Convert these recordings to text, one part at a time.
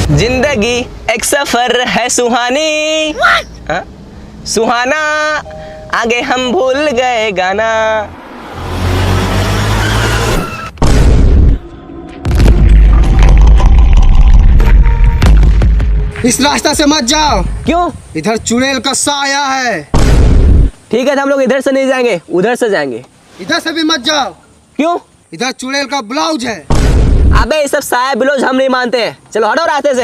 जिंदगी एक सफर है सुहानी। सुहाना आगे हम भूल गए गाना। इस रास्ते से मत जाओ। क्यों? इधर चुड़ैल का सा आया है। ठीक है, तो हम लोग इधर से नहीं जाएंगे, उधर से जाएंगे। इधर से भी मत जाओ। क्यों? इधर चुड़ैल का ब्लाउज है। अबे ये सब साया ब्लाउज हम नहीं मानते हैं। चलो हटो रास्ते से।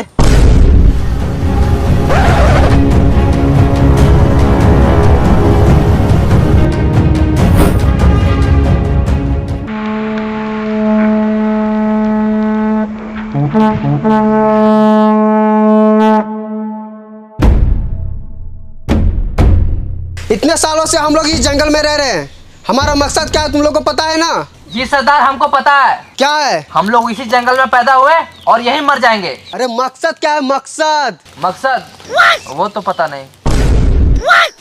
इतने सालों से हम लोग इस जंगल में रह रहे हैं। हमारा मकसद क्या है तुम लोग को पता है ना? जी सरदार, हमको पता है। क्या है? हम लोग इसी जंगल में पैदा हुए और यहीं मर जाएंगे। अरे मकसद क्या है? मकसद वो तो पता नहीं।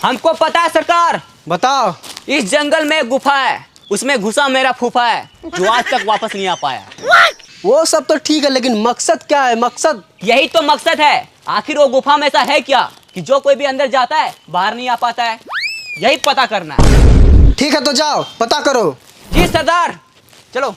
हमको पता है सरकार। बताओ। इस जंगल में गुफा है, उसमें घुसा मेरा फूफा है जो आज तक वापस नहीं आ पाया। वो सब तो ठीक है, लेकिन मकसद क्या है? मकसद यही तो मकसद है। आखिर वो गुफा में ऐसा है क्या कि जो कोई भी अंदर जाता है बाहर नहीं आ पाता है? यही पता करना है। ठीक है, तो जाओ पता करो। जी सरदार, चलो।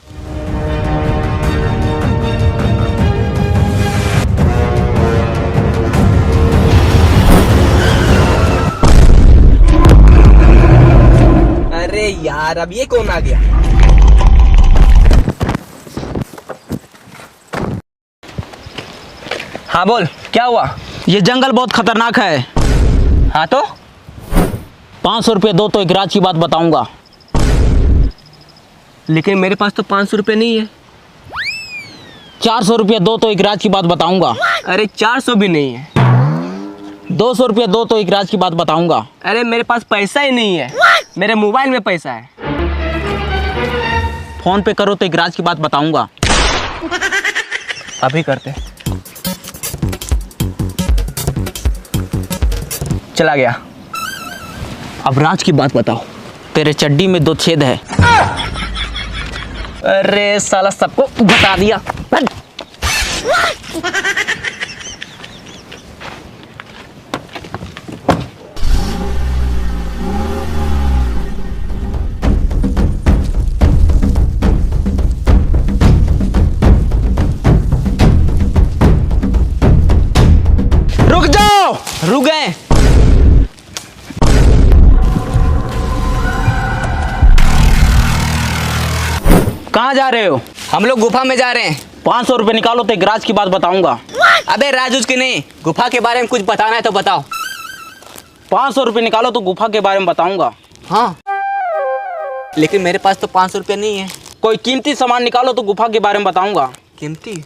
अरे यार, अब ये कौन आ गया? हाँ बोल, क्या हुआ? ये जंगल बहुत खतरनाक है। हाँ तो 500 रुपये दो तो एक राज की बात बताऊंगा। लेकिन मेरे पास तो 500 रुपये नहीं है। 400 रुपये दो तो एक राज की बात बताऊंगा। अरे 400 भी नहीं है। 200 रुपये दो तो एक राज की बात बताऊंगा। अरे मेरे पास पैसा ही नहीं है। मेरे मोबाइल में पैसा है। फोन पे करो तो एक राज की बात बताऊंगा। अभी करते। चला गया। अब राज की बात बताओ। तेरे चड्डी में 2 छेद है। अरे साला सबको बता दिया। रुक जाओ। रुक गए। कहाँ जा रहे हो? हम लोग गुफा में जा रहे हैं। 500 रुपये निकालो तो एक राज की बात बताऊंगा। अबे राजूज की नहीं, गुफा के बारे में कुछ बताना है तो बताओ। 500 रुपये निकालो तो गुफा के बारे में बताऊंगा। हाँ, लेकिन मेरे पास तो 500 रुपये नहीं है। कोई कीमती सामान निकालो तो गुफा के बारे में बताऊंगा। कीमती?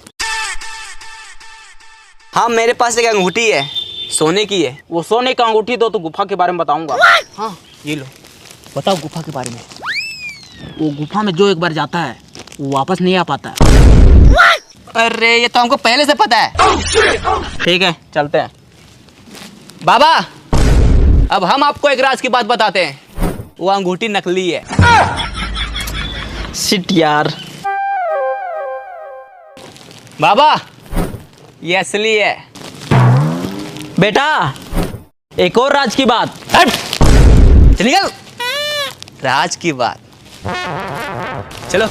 हाँ, मेरे पास एक अंगूठी है, सोने की है। वो सोने का अंगूठी दो तो गुफा के बारे में बताऊंगा। हाँ, ये लो। बताओ गुफा के बारे में। वो गुफा में जो एक बार जाता है वो वापस नहीं आ पाता। अरे ये तो हमको पहले से पता है। ठीक है, चलते हैं। बाबा, अब हम आपको एक राज की बात बताते हैं। वो अंगूठी नकली है। शिट यार। बाबा, ये असली है। बेटा, एक और राज की बात। हट! चल निकल। राज की बात। चलो।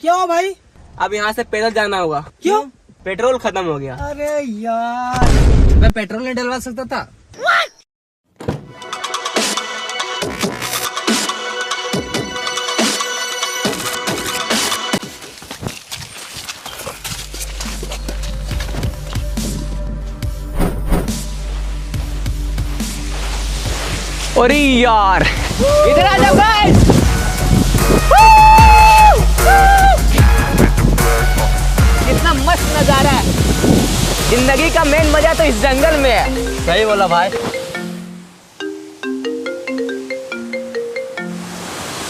क्या हो भाई? अब यहाँ से पैदल जाना होगा। क्यों? पेट्रोल खत्म हो गया। अरे यार, मैं पेट्रोल नहीं डलवा सकता था? अरे यार, इधर आ जाओ गाइस। कितना मस्त नजारा है। जिंदगी का मेन मजा तो इस जंगल में है। सही बोला भाई।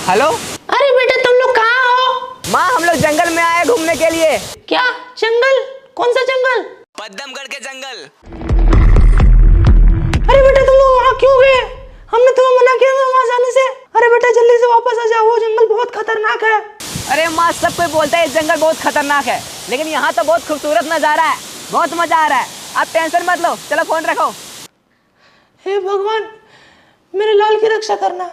हेलो। अरे बेटा, तुम लोग कहाँ हो? माँ, हम लोग जंगल में आए घूमने के लिए। क्या जंगल? कौन सा जंगल? पद्मगढ़ के जंगल। अरे बेटा, तुम लोग वहाँ क्यों गए? हमने तुम्हें मना किया था वहाँ जाने से। अरे बेटा, जल्दी से वापस आ जाओ, वो जंगल बहुत खतरनाक है। अरे माँ, सब कोई बोलता है ये जंगल बहुत खतरनाक है, लेकिन यहाँ तो बहुत खूबसूरत नज़ारा है, बहुत मजा आ रहा है। आप टेंशन मत लो, चलो फोन रखो। हे भगवान, मेरे लाल की रक्षा करना।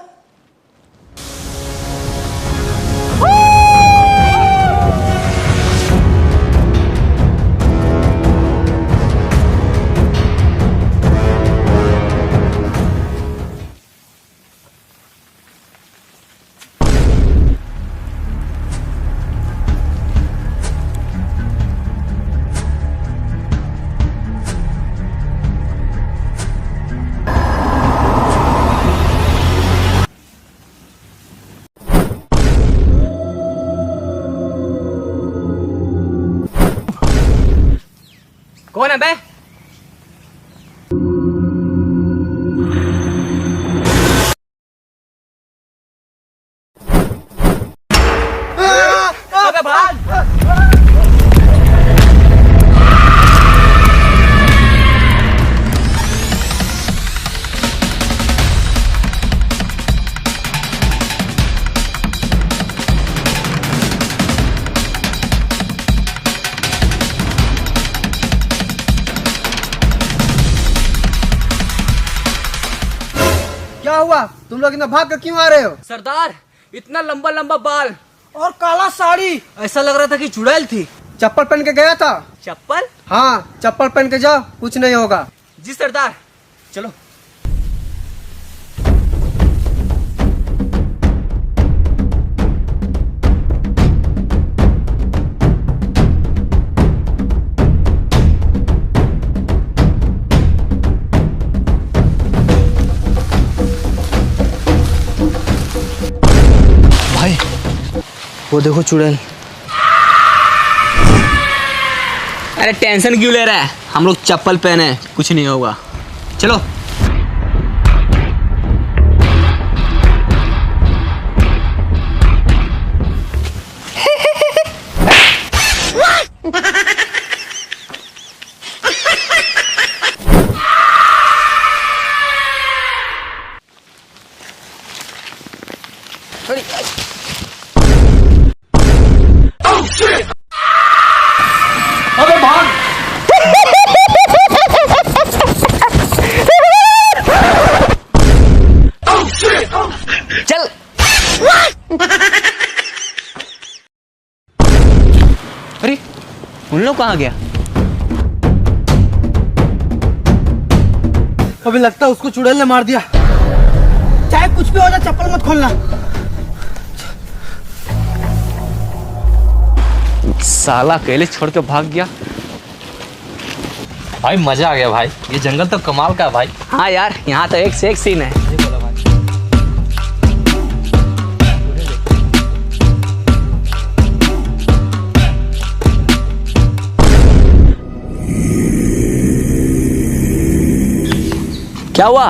कौन है बे? अबे भाग! क्या हुआ? तुम लोग इतना भाग कर क्यों आ रहे हो? सरदार, इतना लंबा लंबा बाल और काला साड़ी, ऐसा लग रहा था कि चुड़ैल थी। चप्पल पहन के गया था। चप्पल? हाँ, चप्पल पहन के जाओ, कुछ नहीं होगा। जी सरदार, चलो। भाई, वो देखो चुड़ैल। अरे टेंशन क्यों ले रहा है? हम लोग चप्पल पहने हैं, कुछ नहीं होगा। चलो। अबे भाग! चल। अरे उन लोग कहाँ गया? अभी लगता है उसको चुड़ैल ने मार दिया। चाहे कुछ भी हो जाए, चप्पल मत खोलना। साला अकेले छोड़ के भाग गया। भाई मजा आ गया भाई, ये जंगल तो कमाल का है भाई। हाँ यार, यहाँ तो एक से एक सीन है। क्या हुआ?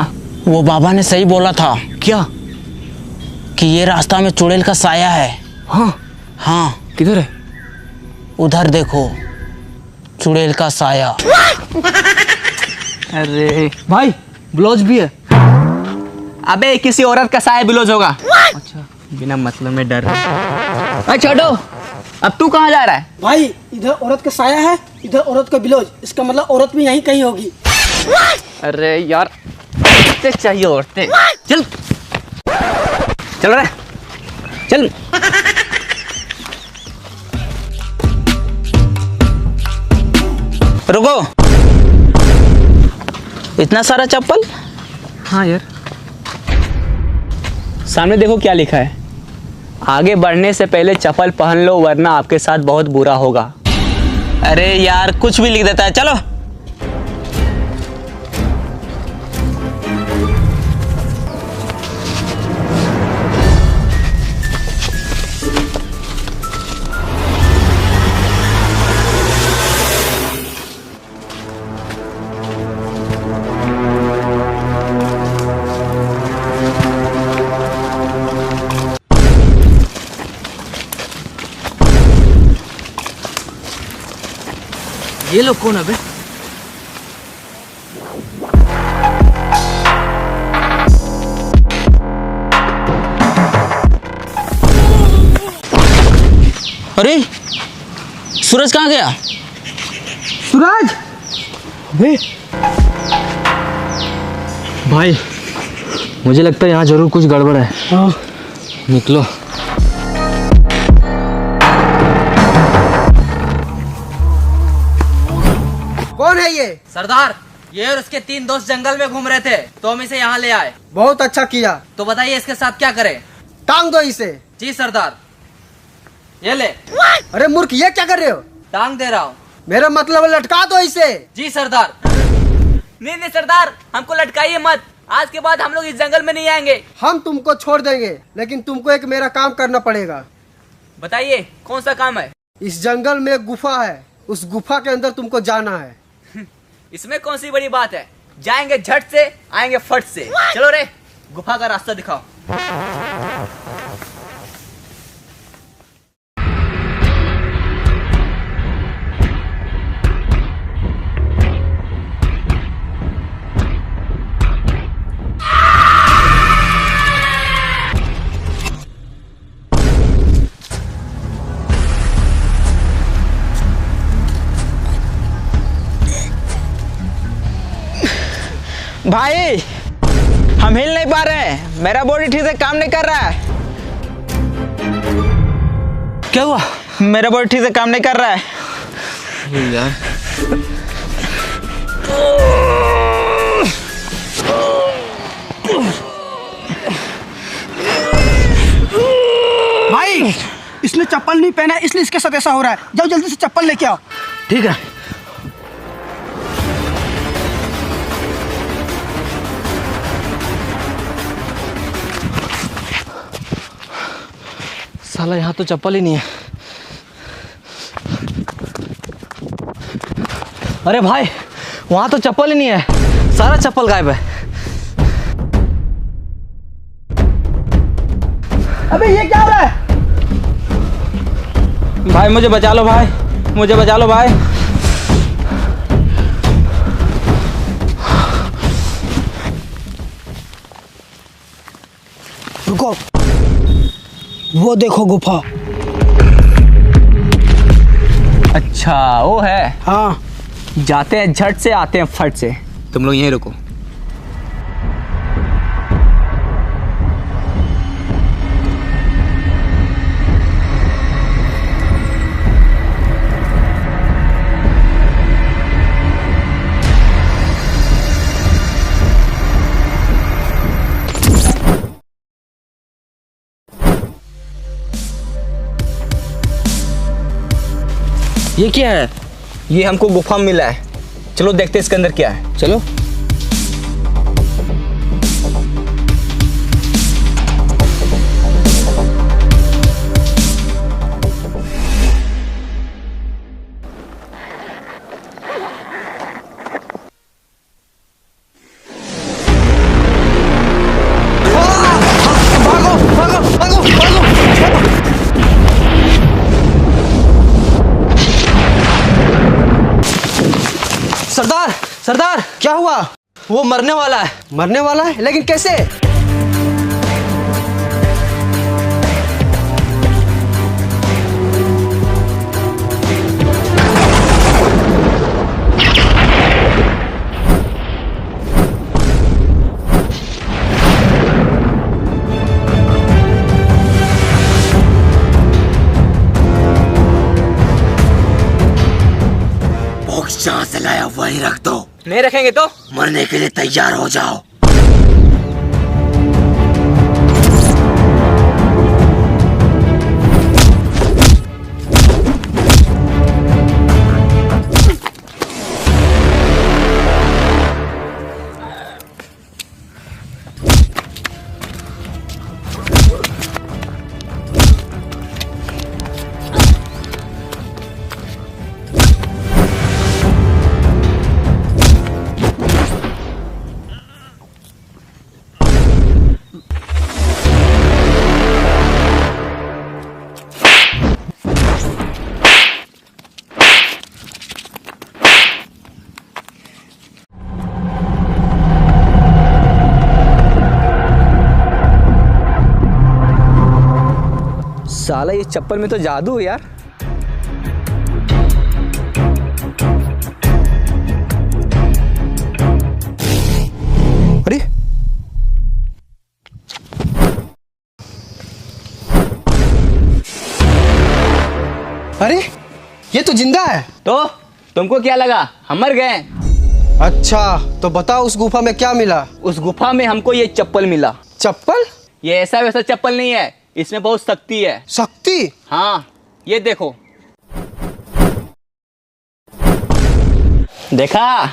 वो बाबा ने सही बोला था क्या? कि ये रास्ता में चुड़ैल का साया है। हाँ, हाँ, किधर है? उधर देखो, चुड़ैल का साया। अरे भाई, ब्लाउज भी है। अबे किसी औरत का साया बिलोज होगा। अच्छा, बिना मतलब में डर। अरे छोटो, अब तू कहाँ जा रहा है? भाई, इधर औरत का साया है, इधर औरत का ब्लाउज। इसका मतलब औरत भी यहीं कहीं होगी। अरे यार, औरतें चाहिए, औरतें। चल चल रहा, चल। रुको, इतना सारा चप्पल? हाँ यार, सामने देखो क्या लिखा है। आगे बढ़ने से पहले चप्पल पहन लो, वरना आपके साथ बहुत बुरा होगा। अरे यार, कुछ भी लिख देता है। चलो। ये लोग कौन है बे? अरे सूरज कहाँ गया? सूरज, भाई मुझे लगता है यहाँ जरूर कुछ गड़बड़ है। हाँ। निकलो। कौन है ये? सरदार, ये और उसके 3 दोस्त जंगल में घूम रहे थे तो हम इसे यहाँ ले आए। बहुत अच्छा किया। तो बताइए इसके साथ क्या करें? टांग दो इसे। जी सरदार। ये ले। अरे मूर्ख, ये क्या कर रहे हो? टांग दे रहा हूँ। मेरा मतलब लटका दो इसे। जी सरदार। नहीं नहीं सरदार, हमको लटकाइए मत। आज के बाद हम लोग इस जंगल में नहीं आएंगे। हम तुमको छोड़ देंगे, लेकिन तुमको एक मेरा काम करना पड़ेगा। बताइए कौन सा काम है? इस जंगल में एक गुफा है, उस गुफा के अंदर तुमको जाना है। इसमें कौन सी बड़ी बात है? जाएंगे झट से, आएंगे फट से। चलो रे, गुफा का रास्ता दिखाओ। भाई हम हिल नहीं पा रहे हैं, मेरा बॉडी ठीक से काम नहीं कर रहा है। क्या हुआ? मेरा बॉडी ठीक से काम नहीं कर रहा है यार भाई, इसने चप्पल नहीं पहना इसलिए इसके साथ ऐसा हो रहा है। जाओ जल्दी से चप्पल लेके आओ। ठीक है। साला यहाँ तो चप्पल ही नहीं है। अरे भाई वहां तो चप्पल ही नहीं है, सारा चप्पल गायब है। अबे ये क्या हो रहा है? भाई मुझे बचा लो भाई, मुझे बचा लो भाई। रुको, वो देखो गुफा। अच्छा वो है। हाँ। जाते हैं झट से, आते हैं फट से। तुम लोग यहीं रुको। ये क्या है? ये हमको गुफा में मिला है। चलो देखते हैं इसके अंदर क्या है। चलो। सरदार, सरदार क्या हुआ? वो मरने वाला है। मरने वाला है? लेकिन कैसे? जहाँ से लाया वहीं रख दो। नहीं रखेंगे तो मरने के लिए तैयार हो जाओ। साला ये चप्पल में तो जादू है यार। अरे अरे ये तो जिंदा है। तो तुमको क्या लगा हम मर गए? अच्छा तो बताओ उस गुफा में क्या मिला? उस गुफा में हमको ये चप्पल मिला। चप्पल? ये ऐसा वैसा चप्पल नहीं है, इसमें बहुत शक्ति है। शक्ति? हाँ ये देखो। देखा?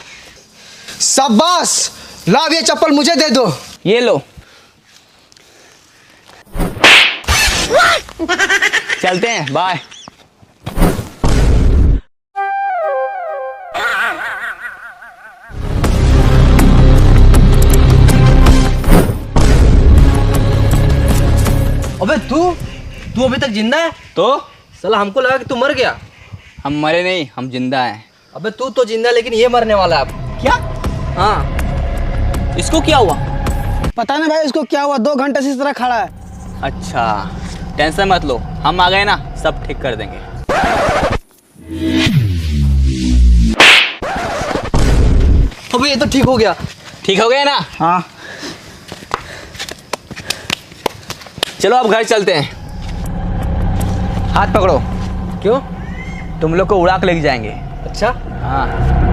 शाबाश, लाओ ये चप्पल मुझे दे दो। ये लो। चलते हैं, बाय। अबे तू अभी तक जिंदा है? तो साला हमको लगा कि तू मर गया। हम मरे नहीं, हम जिंदा हैं। अबे तू तो जिंदा है, लेकिन ये मरने वाला है अब। क्या? हाँ। इसको क्या हुआ? पता नहीं भाई इसको क्या हुआ, 2 घंटे से इस तरह खड़ा है। अच्छा टेंशन मत लो, हम आ गए ना, सब ठीक कर देंगे। अबे ये तो ठीक हो गया। ठीक हो गया ना? हाँ। चलो अब घर चलते हैं। हाथ पकड़ो। क्यों? तुम लोग को उड़ा के लेके जाएंगे। अच्छा। हाँ।